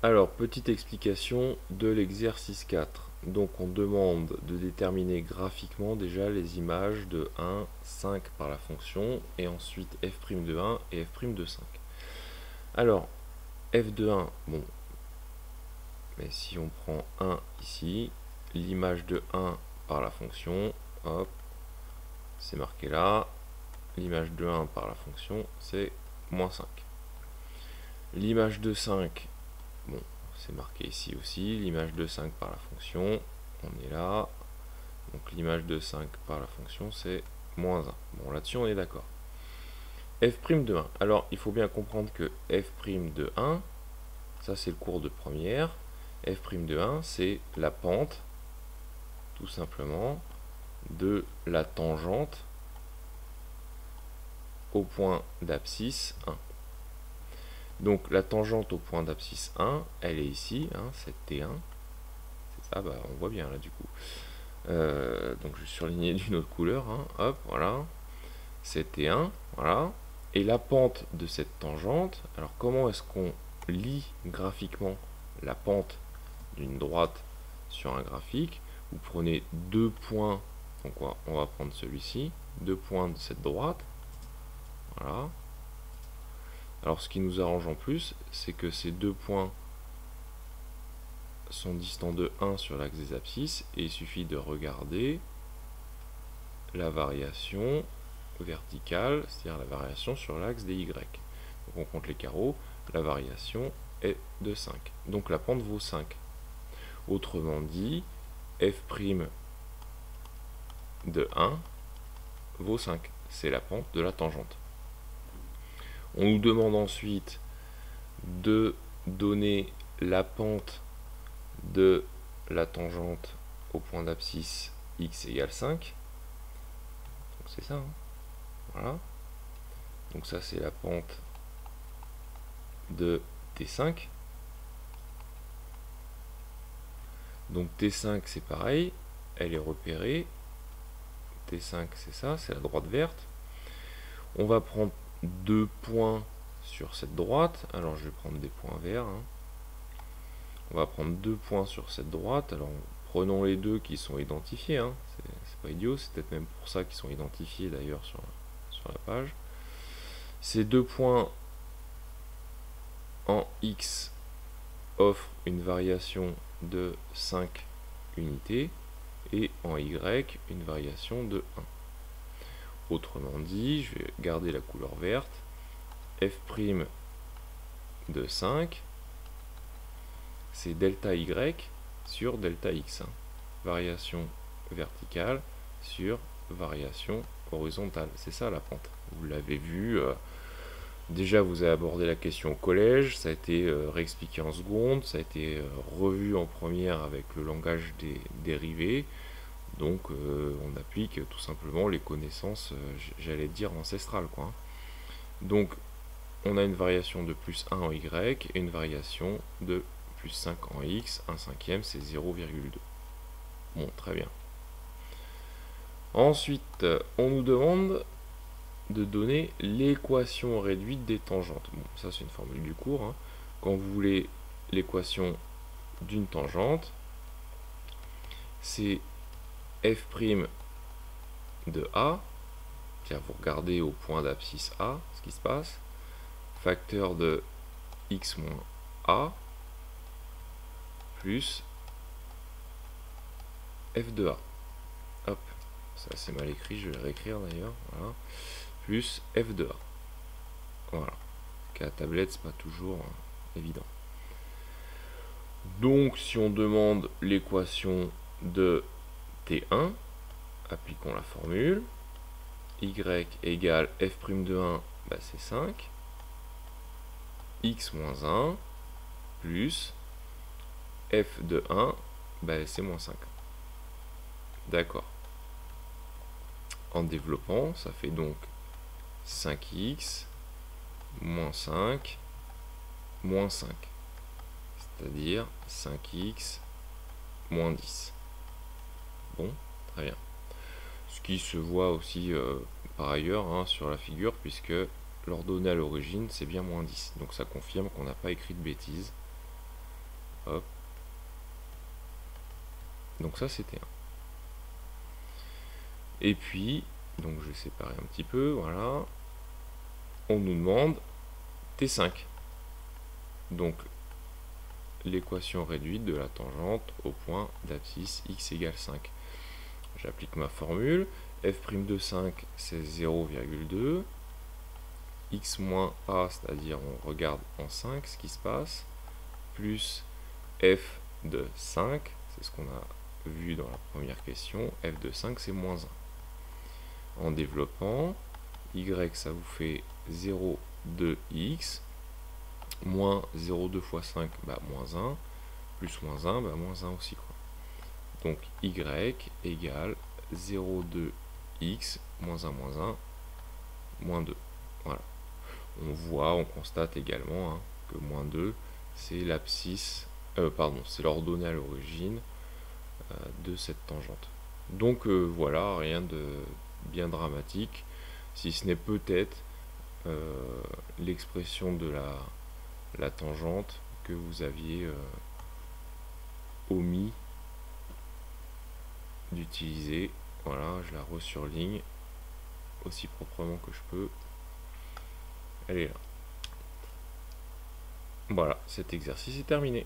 Alors, petite explication de l'exercice 4. Donc, on demande de déterminer graphiquement déjà les images de 1, 5 par la fonction, et ensuite f' de 1 et f' de 5. Alors, f de 1, bon, mais si on prend 1 ici, l'image de 1 par la fonction, hop, c'est marqué là, l'image de 1 par la fonction, c'est moins 5. L'image de 5, bon, c'est marqué ici aussi, l'image de 5 par la fonction, on est là, donc l'image de 5 par la fonction c'est moins 1. Bon, là-dessus on est d'accord. F' de 1, alors il faut bien comprendre que F' de 1, ça c'est le cours de première, F' de 1 c'est la pente, tout simplement, de la tangente au point d'abscisse 1. Donc la tangente au point d'abscisse 1, elle est ici, hein, c'est T1. C'est ça, bah, on voit bien là du coup. Donc je vais surligner d'une autre couleur, hein, hop, voilà. C'est T1, voilà. Et la pente de cette tangente, alors comment est-ce qu'on lit graphiquement la pente d'une droite sur un graphique? Vous prenez deux points, donc on va prendre celui-ci, deux points de cette droite, voilà. Alors ce qui nous arrange en plus, c'est que ces deux points sont distants de 1 sur l'axe des abscisses, et il suffit de regarder la variation verticale, c'est-à-dire la variation sur l'axe des Y. Donc on compte les carreaux, la variation est de 5. Donc la pente vaut 5. Autrement dit, f' de 1 vaut 5. C'est la pente de la tangente. On nous demande ensuite de donner la pente de la tangente au point d'abscisse x égale 5. Donc c'est ça, hein. Voilà. Donc ça c'est la pente de T5. Donc T5 c'est pareil, elle est repérée. T5 c'est ça, c'est la droite verte. On va prendre deux points sur cette droite. Alors je vais prendre des points verts, hein. On va prendre deux points sur cette droite. Alors prenons les deux qui sont identifiés, hein. C'est pas idiot, c'est peut-être même pour ça qu'ils sont identifiés d'ailleurs sur la page. Ces deux points en X offrent une variation de 5 unités et en Y une variation de 1. Autrement dit, je vais garder la couleur verte, f' de 5, c'est delta Y sur delta X, hein. Variation verticale sur variation horizontale. C'est ça la pente. Vous l'avez vu, déjà vous avez abordé la question au collège, ça a été réexpliqué en seconde, ça a été revu en première avec le langage des dérivés. Donc on applique tout simplement les connaissances, j'allais dire ancestrales, quoi, hein. Donc on a une variation de plus 1 en Y et une variation de plus 5 en X, 1 cinquième c'est 0,2. Bon, très bien. Ensuite, on nous demande de donner l'équation réduite des tangentes. Bon, ça c'est une formule du cours, hein. Quand vous voulez l'équation d'une tangente, c'est f' de A, c'est-à-dire vous regardez au point d'abscisse A ce qui se passe, facteur de x moins A plus f de A. Hop, c'est assez mal écrit, je vais le réécrire d'ailleurs, voilà, plus f de A. Voilà, qu'à la tablette c'est pas toujours évident. Donc si on demande l'équation de T1, appliquons la formule, y égale f' de 1, bah c'est 5, x moins 1, plus f de 1, bah c'est moins 5. D'accord. En développant, ça fait donc 5x moins 5 moins 5. C'est-à-dire 5x moins 10. Bon, très bien. Ce qui se voit aussi par ailleurs, hein, sur la figure, puisque l'ordonnée à l'origine c'est bien moins 10. Donc ça confirme qu'on n'a pas écrit de bêtises. Hop. Donc ça c'était 1. Et puis, donc je vais séparer un petit peu, voilà. On nous demande T5. Donc l'équation réduite de la tangente au point d'abscisse x égale 5. J'applique ma formule. F' de 5 c'est 0,2. X moins A, c'est-à-dire on regarde en 5 ce qui se passe, plus F de 5, c'est ce qu'on a vu dans la première question, F de 5 c'est moins 1. En développant, Y ça vous fait 0,2x, moins 0,2 fois 5, bah moins 1, plus moins 1, bah moins 1 aussi, quoi. Donc Y égale 0,2x, moins 1, moins 1, moins 2. Voilà. On constate également que moins 2, c'est l'abscisse, c'est l'ordonnée à l'origine de cette tangente. Donc voilà, rien de bien dramatique, si ce n'est peut-être l'expression de la tangente que vous aviez omis d'utiliser. Voilà, je la resurligne aussi proprement que je peux. Elle est là. Voilà, cet exercice est terminé.